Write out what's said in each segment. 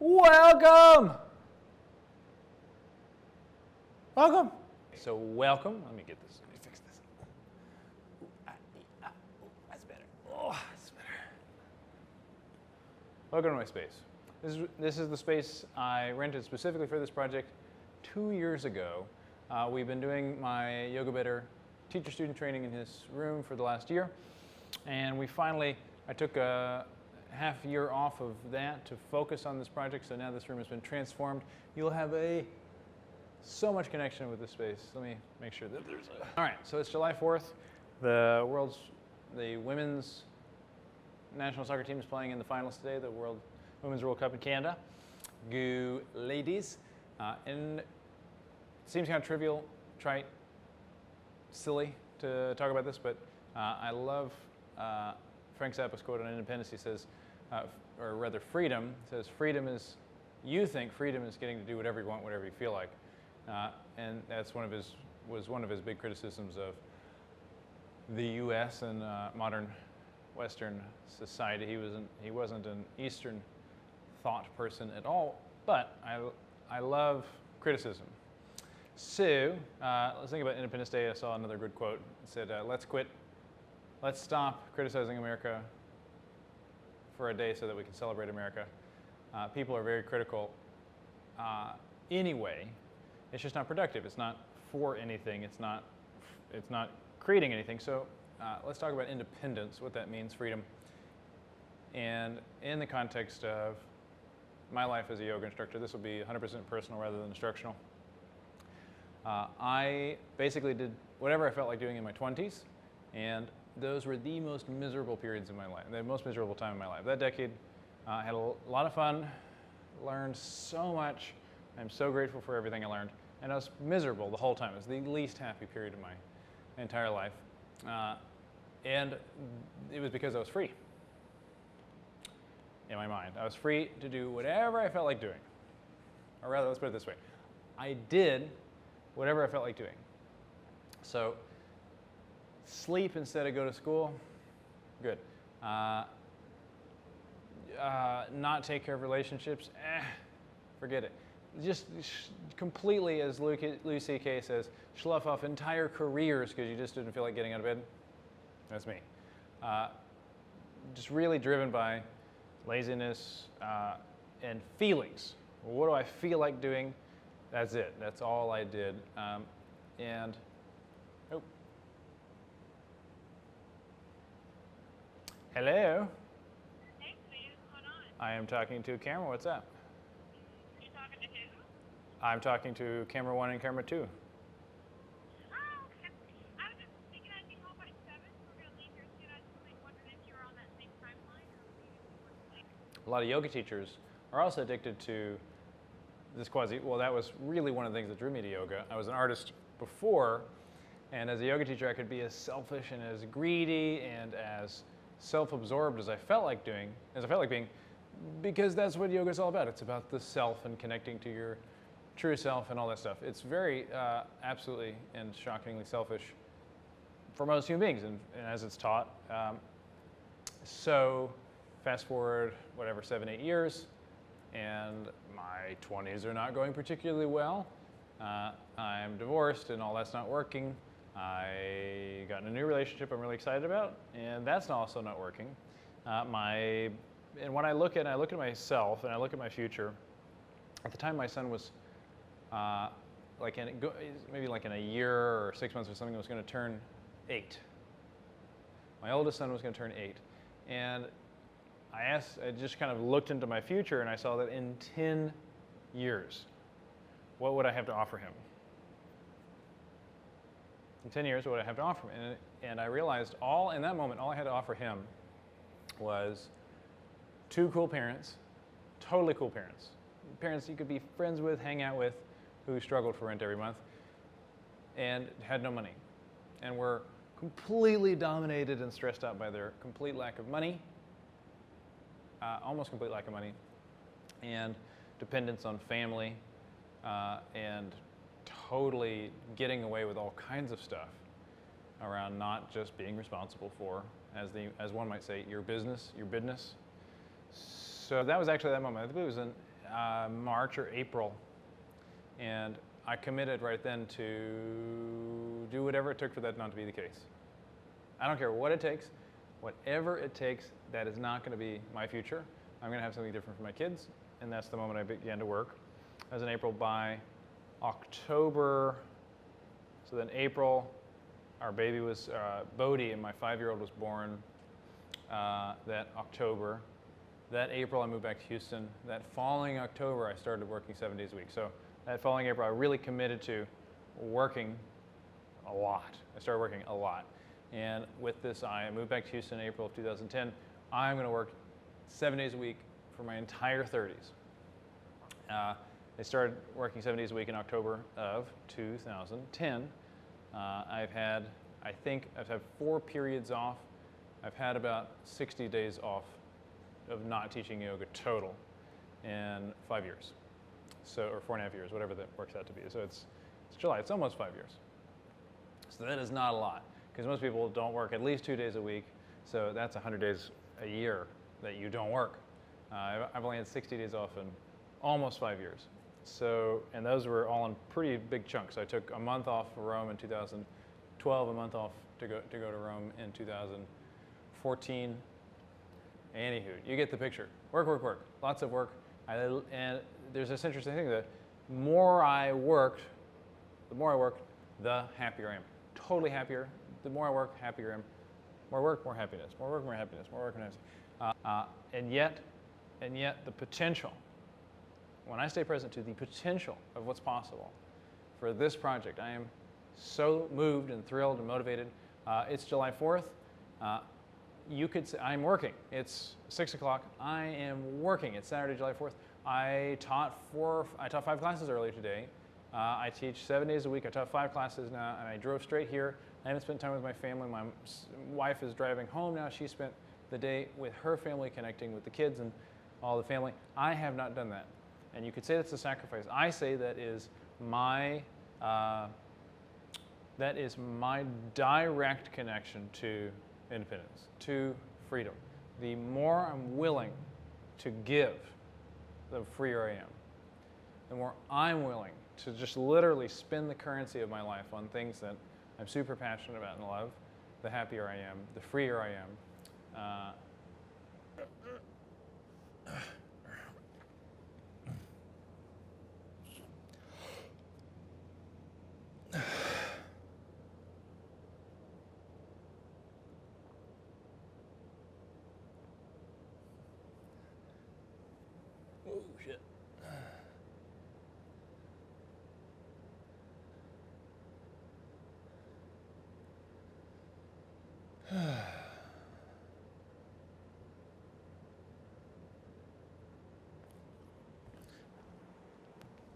Welcome! Welcome! So welcome, let me get this, let me fix this. That's better. Oh, that's better. Welcome to my space. This is the space I rented specifically for this project 2 years ago. We've been doing my Yoga Better teacher-student training in his room for the last year. And I took a half year off of that to focus on this project, so now this room has been transformed. You'll have so much connection with this space. Let me make sure that there's a... All right, so it's July 4th. The women's national soccer team is playing in the finals today, the Women's World Cup in Canada. Go ladies. And it seems kind of trivial, trite, silly to talk about this, but I love Frank Zappa's quote on independence. He says, or rather freedom, says you think freedom is getting to do whatever you want, whatever you feel like. And that's was one of his big criticisms of the U.S. and modern Western society. He wasn't an Eastern thought person at all, but I love criticism. So let's think about Independence Day. I saw another good quote. It said, let's stop criticizing America for a day so that we can celebrate America. People are very critical anyway. It's just not productive. It's not for anything. It's not creating anything. So let's talk about independence, what that means, freedom. And in the context of my life as a yoga instructor, this will be 100% personal rather than instructional. I basically did whatever I felt like doing in my 20s, and those were the most miserable periods in my life, the most miserable time in my life. That decade, I had a lot of fun, learned so much. I'm so grateful for everything I learned, and I was miserable the whole time. It was the least happy period of my entire life, and it was because I was free in my mind. I was free to do whatever I felt like doing, or rather, let's put it this way. I did whatever I felt like doing. So sleep instead of go to school, good. Not take care of relationships, forget it. Just completely, as Louis C.K. says, slough off entire careers because you just didn't feel like getting out of bed. That's me. Just really driven by laziness and feelings. What do I feel like doing? That's it. That's all I did. Oh. Hello. Hey, Steve. What's going on? I am talking to camera. What's up? You talking to who? I'm talking to camera 1 and camera 2. Oh, okay. I was just thinking I'd be home by 7. We're going to leave here soon. I was really wondering if you were on that same timeline or maybe you were late. A lot of yoga teachers are also addicted to this well, that was really one of the things that drew me to yoga. I was an artist before, and as a yoga teacher, I could be as selfish and as greedy and as self-absorbed as I felt like being, because that's what yoga is all about. It's about the self and connecting to your true self and all that stuff. It's very absolutely and shockingly selfish for most human beings, and as it's taught. So fast forward, 7, 8 years, and my 20s are not going particularly well. I'm divorced and all that's not working. I got in a new relationship I'm really excited about, and that's also not working. And when I look at myself and I look at my future, at the time my son was maybe like in a year or 6 months or something, was going to turn 8. My oldest son was going to turn 8, and I just kind of looked into my future, and I saw that in 10 years, what would I have to offer him? In 10 years, what would I have to offer him? And I realized in that moment, all I had to offer him was 2 cool parents, totally cool parents. Parents you could be friends with, hang out with, who struggled for rent every month and had no money and were completely dominated and stressed out by their complete lack of money, almost complete lack of money, and dependence on family, and totally getting away with all kinds of stuff around not just being responsible for, as one might say, your business. So that was actually that moment. I believe it was March or April, and I committed right then to do whatever it took for that not to be the case. I don't care what it takes, whatever it takes, that is not going to be my future. I'm going to have something different for my kids, and that's the moment I began to work. That was in April. By October, so then April, our baby was, Bodhi, and my 5-year-old was born that October. That April, I moved back to Houston. That following October, I started working 7 days a week. So that following April, I really committed to working a lot. I started working a lot. And with this, I moved back to Houston in April of 2010. I'm going to work 7 days a week for my entire 30s. I started working 7 days a week in October of 2010. I've had 4 periods off. I've had about 60 days off of not teaching yoga total in 5 years. So, or 4.5 years, whatever that works out to be. So it's July, it's almost 5 years. So that is not a lot, because most people don't work at least 2 days a week. So that's 100 days a year that you don't work. I've only had 60 days off in almost 5 years. So, and those were all in pretty big chunks. I took a month off for Rome in 2012, a month off to go to Rome in 2014. Anywho, you get the picture. Work, work, work. Lots of work. And there's this interesting thing that the more I worked, the happier I am. Totally happier. The more I work, happier I am. More work, more happiness. More work, more happiness. More work, more happiness. And yet the potential, when I stay present to the potential of what's possible for this project, I am so moved and thrilled and motivated. It's July 4th. You could say I'm working. It's 6 o'clock. I am working. It's Saturday, July 4th. I taught 5 classes earlier today. I teach 7 days a week. I taught 5 classes now, and I drove straight here. I haven't spent time with my family. My wife is driving home now. She spent the day with her family, connecting with the kids and all the family. I have not done that. And you could say that's a sacrifice. I say that is my direct connection to independence, to freedom. The more I'm willing to give, the freer I am. The more I'm willing to just literally spend the currency of my life on things that I'm super passionate about and love, the happier I am, the freer I am. Oh, shit.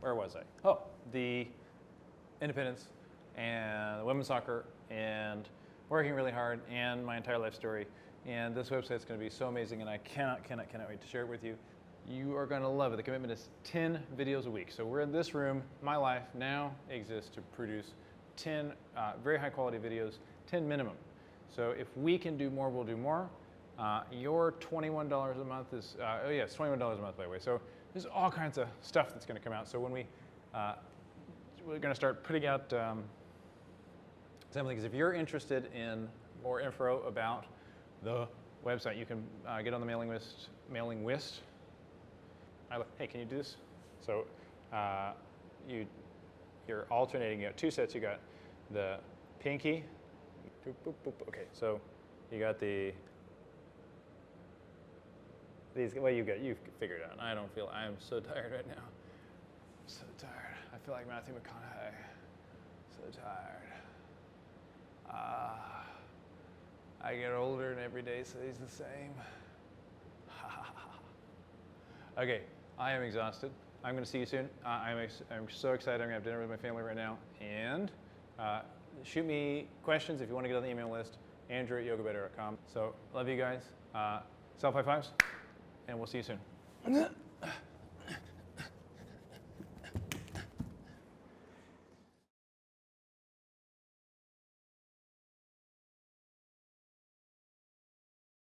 Where was I? Oh, the independence and the women's soccer and working really hard and my entire life story. And this website's going to be so amazing, and I cannot wait to share it with you. You are going to love it. The commitment is 10 videos a week. So we're in this room. My life now exists to produce 10 very high quality videos, 10 minimum. So if we can do more, we'll do more. Your $21 a month is, oh yeah, it's $21 a month, by the way. So there's all kinds of stuff that's going to come out. So when we're going to start putting out some things. If you're interested in more info about the website, you can get on the mailing list. Hey, can you do this? So you're alternating. You got 2 sets. You got the pinky. Boop, boop, boop. Okay, so you got these. Well, you figured it out. I don't feel. I am so tired right now. So tired. I feel like Matthew McConaughey. So tired. I get older and every day stays the same. Okay, I am exhausted. I'm going to see you soon. I'm so excited. I'm going to have dinner with my family right now. And shoot me questions if you want to get on the email list, andrew@yogabetter.com. So love you guys. Self high fives, and we'll see you soon.